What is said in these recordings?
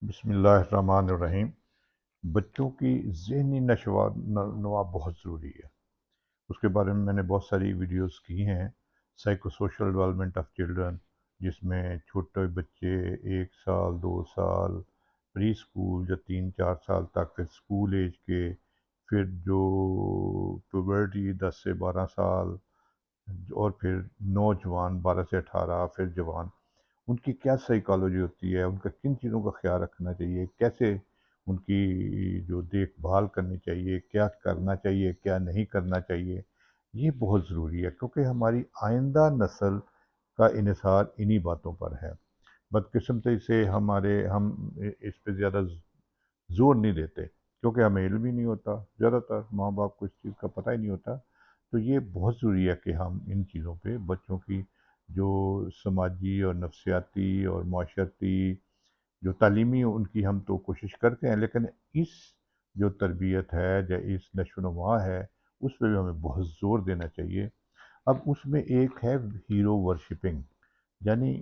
بسم اللہ الرحمن الرحیم۔ بچوں کی ذہنی نشو و نما بہت ضروری ہے۔ اس کے بارے میں نے بہت ساری ویڈیوز کی ہیں، psycho social development of children, جس میں چھوٹے بچے 1 سال 2 سال پری اسکول یا 3 4 سال تک، پھر اسکول ایج کے، پھر جو پیوبرٹی 10 سے 12 سال، اور پھر نوجوان 12 سے 18، پھر جوان، ان کی کیا سائیکالوجی ہوتی ہے، ان کا کن چیزوں کا خیال رکھنا چاہیے، کیسے ان کی جو دیکھ بھال کرنی چاہیے، کیا کرنا چاہیے کیا نہیں کرنا چاہیے، یہ بہت ضروری ہے کیونکہ ہماری آئندہ نسل کا انحصار انہی باتوں پر ہے۔ بدقسمتی سے ہم اس پہ زیادہ زور نہیں دیتے کیونکہ ہمیں علم ہی نہیں ہوتا، زیادہ تر ماں باپ کو اس چیز کا پتہ ہی نہیں ہوتا۔ تو یہ بہت ضروری ہے کہ ہم ان چیزوں پہ بچوں کی جو سماجی اور نفسیاتی اور معاشرتی جو تعلیمی ان کی ہم تو کوشش کرتے ہیں، لیکن اس جو تربیت ہے یا اس نشو و نما ہے، اس پہ بھی ہمیں بہت زور دینا چاہیے۔ اب اس میں ایک ہے ہیرو ورشپنگ، یعنی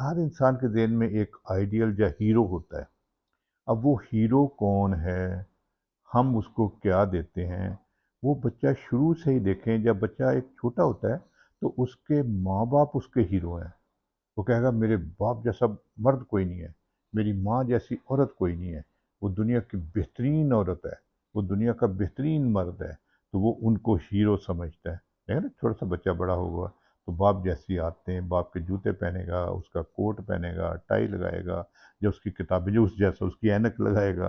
ہر انسان کے ذہن میں ایک آئیڈیل یا ہیرو ہوتا ہے۔ اب وہ ہیرو کون ہے، ہم اس کو کیا دیتے ہیں، وہ بچہ شروع سے ہی دیکھیں، جب بچہ ایک چھوٹا ہوتا ہے تو اس کے ماں باپ اس کے ہیرو ہیں۔ وہ کہے گا میرے باپ جیسا مرد کوئی نہیں ہے، میری ماں جیسی عورت کوئی نہیں ہے، وہ دنیا کی بہترین عورت ہے، وہ دنیا کا بہترین مرد ہے، تو وہ ان کو ہیرو سمجھتا ہے۔ دیکھیں نا، چھوٹا سا بچہ بڑا ہوگا تو باپ جیسی آتے ہیں، باپ کے جوتے پہنے گا، اس کا کوٹ پہنے گا، ٹائی لگائے گا، جو اس کی کتابیں جو اس جیسا، اس کی اینک لگائے گا۔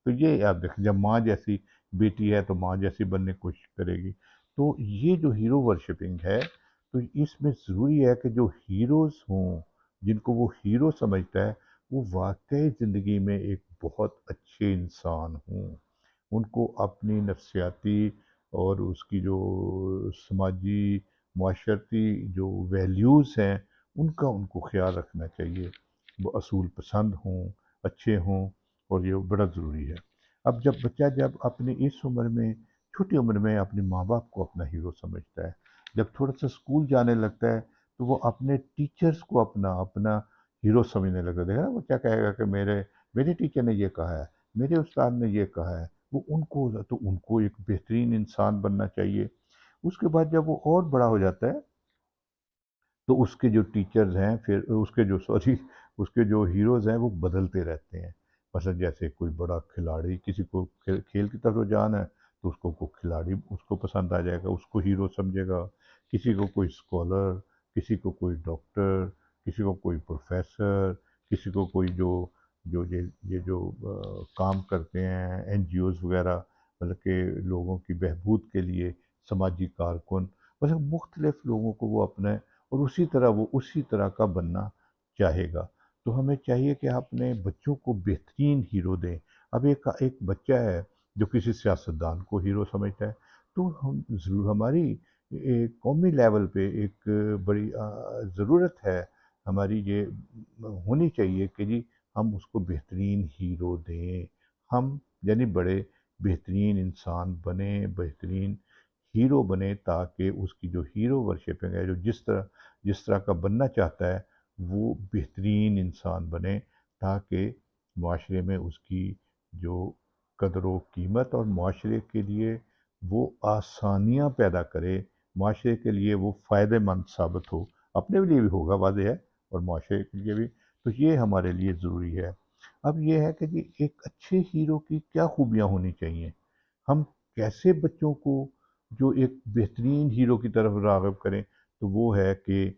تو یہ آپ دیکھیں، جب ماں جیسی بیٹی ہے تو ماں جیسی بننے کی کوشش کرے گی۔ تو یہ جو ہیرو ورشپنگ ہے، تو اس میں ضروری ہے کہ جو ہیروز ہوں، جن کو وہ ہیرو سمجھتا ہے، وہ واقعی زندگی میں ایک بہت اچھے انسان ہوں، ان کو اپنی نفسیاتی اور اس کی جو سماجی معاشرتی جو ویلیوز ہیں، ان کو خیال رکھنا چاہیے، وہ اصول پسند ہوں، اچھے ہوں، اور یہ بڑا ضروری ہے۔ اب جب اپنی اس عمر میں، چھوٹی عمر میں، اپنے ماں باپ کو اپنا ہیرو سمجھتا ہے، جب تھوڑا سا اسکول جانے لگتا ہے تو وہ اپنے ٹیچرز کو اپنا ہیرو سمجھنے لگتا ہے۔ دیکھا نا، وہ کیا کہے گا کہ میرے ٹیچر نے یہ کہا ہے، میرے استاد نے یہ کہا ہے، وہ ان کو ایک بہترین انسان بننا چاہیے۔ اس کے بعد جب وہ اور بڑا ہو جاتا ہے تو اس کے جو ٹیچرز ہیں، پھر اس کے جو ہیروز ہیں وہ بدلتے رہتے ہیں۔ مثلا جیسے کوئی بڑا کھلاڑی، کسی کو کھیل کی طرف رجحان ہے تو اس کو کھلاڑی اس کو پسند آ جائے گا، اس کو ہیرو سمجھے گا۔ کسی کو کوئی اسکالر، کسی کو کوئی ڈاکٹر، کسی کو کوئی پروفیسر، کسی کو کوئی جو یہ جو کام کرتے ہیں این جی اوز وغیرہ، مطلب کہ لوگوں کی بہبود کے لیے، سماجی کارکن، مطلب مختلف لوگوں کو وہ اپنے، اور وہ اسی طرح کا بننا چاہے گا۔ تو ہمیں چاہیے کہ اپنے بچوں کو بہترین ہیرو دیں۔ اب ایک بچہ ہے جو کسی سیاستدان کو ہیرو سمجھتا ہے، تو ہم ضرور، ہماری ایک قومی لیول پہ ایک بڑی ضرورت ہے، ہماری یہ ہونی چاہیے کہ جی ہم اس کو بہترین ہیرو دیں، ہم یعنی بڑے بہترین انسان بنیں، بہترین ہیرو بنے، تاکہ اس کی جو ہیرو ورشپنگ ہے، جو جس طرح کا بننا چاہتا ہے، وہ بہترین انسان بنے، تاکہ معاشرے میں اس کی جو قدر و قیمت، اور معاشرے کے لیے وہ آسانیاں پیدا کرے، معاشرے کے لیے وہ فائدہ مند ثابت ہو، اپنے لیے بھی ہوگا واضح ہے، اور معاشرے کے لیے بھی۔ تو یہ ہمارے لیے ضروری ہے۔ اب یہ ہے کہ جی ایک اچھے ہیرو کی کیا خوبیاں ہونی چاہیے، ہم کیسے بچوں کو جو ایک بہترین ہیرو کی طرف راغب کریں، تو وہ ہے کہ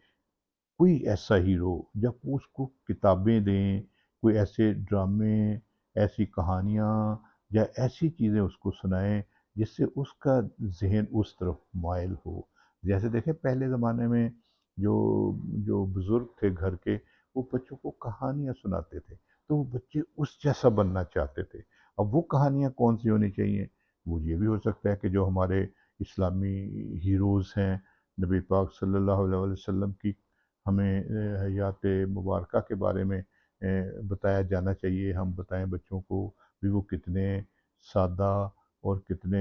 کوئی ایسا ہیرو جب اس کو کتابیں دیں، کوئی ایسے ڈرامے، ایسی کہانیاں یا ایسی چیزیں اس کو سنائیں جس سے اس کا ذہن اس طرف مائل ہو۔ جیسے دیکھیں پہلے زمانے میں جو جو بزرگ تھے گھر کے، وہ بچوں کو کہانیاں سناتے تھے، تو وہ بچے اس جیسا بننا چاہتے تھے۔ اب وہ کہانیاں کون سی ہونی چاہیے؟ وہ یہ بھی ہو سکتا ہے کہ جو ہمارے اسلامی ہیروز ہیں، نبی پاک صلی اللہ علیہ وسلم کی ہمیں حیات مبارکہ کے بارے میں بتایا جانا چاہیے، ہم بتائیں بچوں کو بھی وہ کتنے سادہ اور کتنے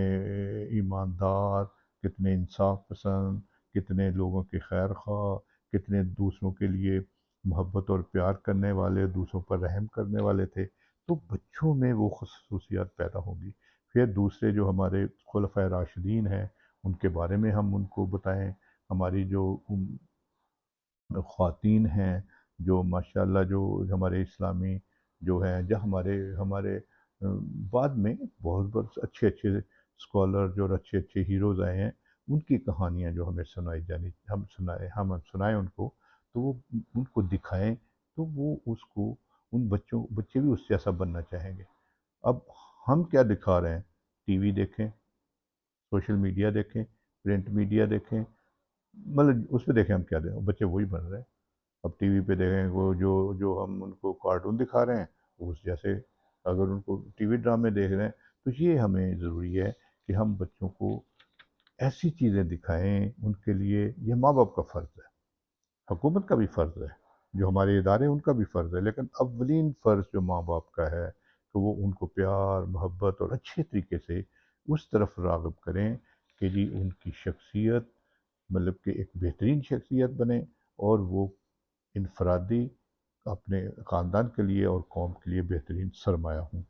ایماندار، کتنے انصاف پسند، کتنے لوگوں کے خیر خواہ، کتنے دوسروں کے لیے محبت اور پیار کرنے والے، دوسروں پر رحم کرنے والے تھے، تو بچوں میں وہ خصوصیات پیدا ہوں گی۔ پھر دوسرے جو ہمارے خلفائے راشدین ہیں، ان کے بارے میں ہم ان کو بتائیں، ہماری جو خواتین ہیں، جو ماشاءاللہ جو ہمارے اسلامی جو ہیں، جو ہمارے ہمارے بعد میں بہت بہت اچھے اچھے اسکالر جو اور اچھے اچھے ہیروز آئے ہیں، ان کی کہانیاں جو ہمیں سنائی جانی، ہم سنائیں ان کو، تو وہ ان کو دکھائیں، تو وہ اس کو بچے بھی اس جیسا بننا چاہیں گے۔ اب ہم کیا دکھا رہے ہیں؟ ٹی وی دیکھیں، سوشل میڈیا دیکھیں، پرنٹ میڈیا دیکھیں، مطلب اس پہ دیکھیں ہم کیا دیں، بچے وہی بن رہے ہیں۔ اب ٹی وی پہ دیکھیں وہ جو ہم ان کو کارٹون دکھا رہے ہیں، اس جیسے اگر ان کو ٹی وی ڈرامے دیکھ رہے ہیں، تو یہ ہمیں ضروری ہے کہ ہم بچوں کو ایسی چیزیں دکھائیں، ان کے لیے یہ ماں باپ کا فرض ہے، حکومت کا بھی فرض ہے، جو ہمارے ادارے ان کا بھی فرض ہے، لیکن اولین فرض جو ماں باپ کا ہے کہ وہ ان کو پیار، محبت اور اچھے طریقے سے اس طرف راغب کریں کہ جی ان کی شخصیت مطلب کہ ایک بہترین شخصیت بنے، اور وہ انفرادی اپنے خاندان کے لیے اور قوم کے لیے بہترین سرمایہ ہوں۔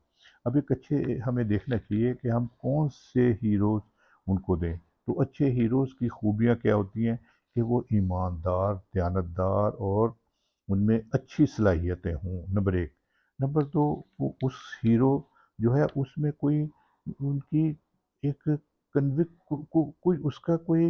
اب ایک اچھے ہمیں دیکھنا چاہیے کہ ہم کون سے ہیروز ان کو دیں۔ تو اچھے ہیروز کی خوبیاں کیا ہوتی ہیں کہ وہ ایماندار، دیانتدار اور ان میں اچھی صلاحیتیں ہوں، نمبر ایک۔ نمبر دو، وہ اس ہیرو جو ہے اس میں کوئی ان کی ایک کوئی اس کا کوئی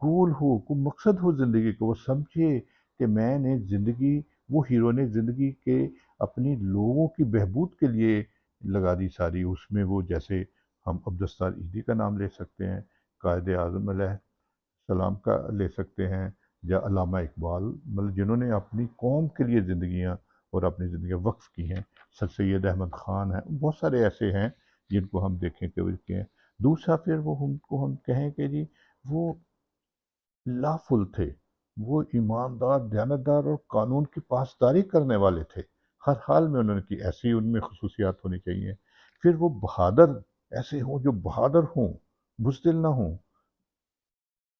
گول ہو، کوئی مقصد ہو زندگی کا، وہ سمجھے کہ میں نے زندگی، وہ ہیرو نے زندگی کے اپنی لوگوں کی بہبود کے لیے لگا دی ساری، اس میں وہ جیسے ہم عبدالستار ایدھی کا نام لے سکتے ہیں، قائد اعظم علیہ السلام کا لے سکتے ہیں، یا علامہ اقبال، مطلب جنہوں نے اپنی قوم کے لیے زندگیاں اور اپنی زندگیاں وقف کی ہیں، سر سید احمد خان ہیں، بہت سارے ایسے ہیں جن کو ہم دیکھیں کہ وہ کے ہیں۔ دوسرا پھر وہ ان کو ہم کہیں کہ جی وہ لافل تھے، وہ ایماندار، دیانتدار اور قانون کی پاسداری کرنے والے تھے، ہر حال میں انہوں نے کی، ایسی ان میں خصوصیات ہونی چاہیے۔ پھر وہ بہادر، ایسے ہوں جو بہادر ہوں، بزدل نہ ہوں،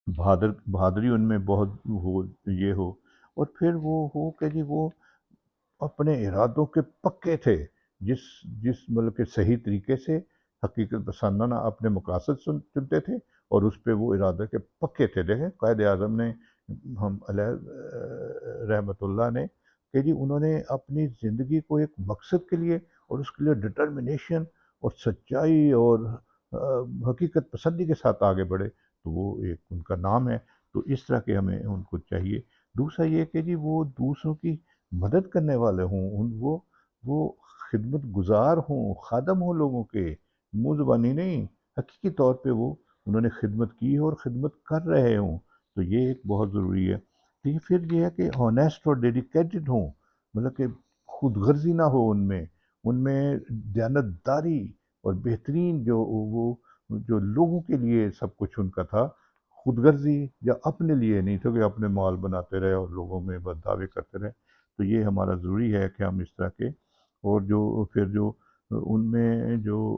بہادری ان میں بہت ہو، یہ ہو۔ اور پھر وہ ہو کہ جی وہ اپنے ارادوں کے پکے تھے، جس جس مطلب کہ صحیح طریقے سے حقیقت پسندانہ اپنے مقاصد چنتے تھے، اور اس پہ وہ ارادے کے پکے تھے۔ دیکھیں قائد اعظم نے، ہم علیہ رحمۃ اللہ نے، کہ جی انہوں نے اپنی زندگی کو ایک مقصد کے لیے اور اس کے لیے ڈٹرمنیشن اور سچائی اور حقیقت پسندی کے ساتھ آگے بڑھے، تو وہ ایک ان کا نام ہے۔ تو اس طرح کے ہمیں ان کو چاہیے۔ دوسرا یہ کہ جی وہ دوسروں کی مدد کرنے والے ہوں، وہ خدمت گزار ہوں، خادم ہوں لوگوں کے، منہ زبانی نہیں، حقیقی طور پہ وہ انہوں نے خدمت کی اور خدمت کر رہے ہوں، تو یہ ایک بہت ضروری ہے۔ لیکن پھر یہ ہے کہ ہونیسٹ اور ڈیڈیکیٹڈ ہوں، مطلب کہ خود غرضی نہ ہو ان میں دیانتداری اور بہترین جو لوگوں کے لیے سب کچھ ان کا تھا، خود غرضی یا اپنے لیے نہیں تھا کہ اپنے مال بناتے رہے اور لوگوں میں بد دعوے کرتے رہے۔ تو یہ ہمارا ضروری ہے کہ ہم اس طرح کے، اور جو پھر جو ان میں جو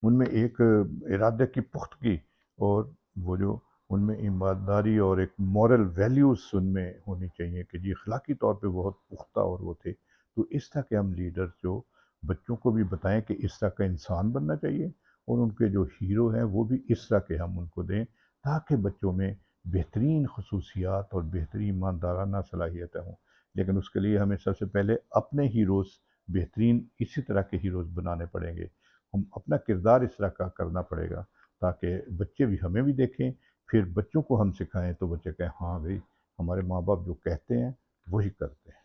ان میں ایک ارادے کی پختگی، اور وہ جو ان میں ایمانداری اور ایک مورل ویلیوز ان میں ہونی چاہیے کہ جی اخلاقی طور پہ بہت پختہ اور وہ تھے۔ تو اس طرح کے ہم لیڈرز جو بچوں کو بھی بتائیں کہ اس طرح کا انسان بننا چاہیے، اور ان کے جو ہیرو ہیں وہ بھی اس طرح کے ہم ان کو دیں، تاکہ بچوں میں بہترین خصوصیات اور بہترین ایماندارانہ صلاحیتیں ہوں۔ لیکن اس کے لیے ہمیں سب سے پہلے اپنے ہیروز بہترین اسی طرح کے ہیروز بنانے پڑیں گے، ہم اپنا کردار اس طرح کا کرنا پڑے گا، تاکہ بچے بھی ہمیں بھی دیکھیں، پھر بچوں کو ہم سکھائیں تو بچے کہیں ہاں بھئی ہمارے ماں باپ جو کہتے ہیں وہی کرتے ہیں۔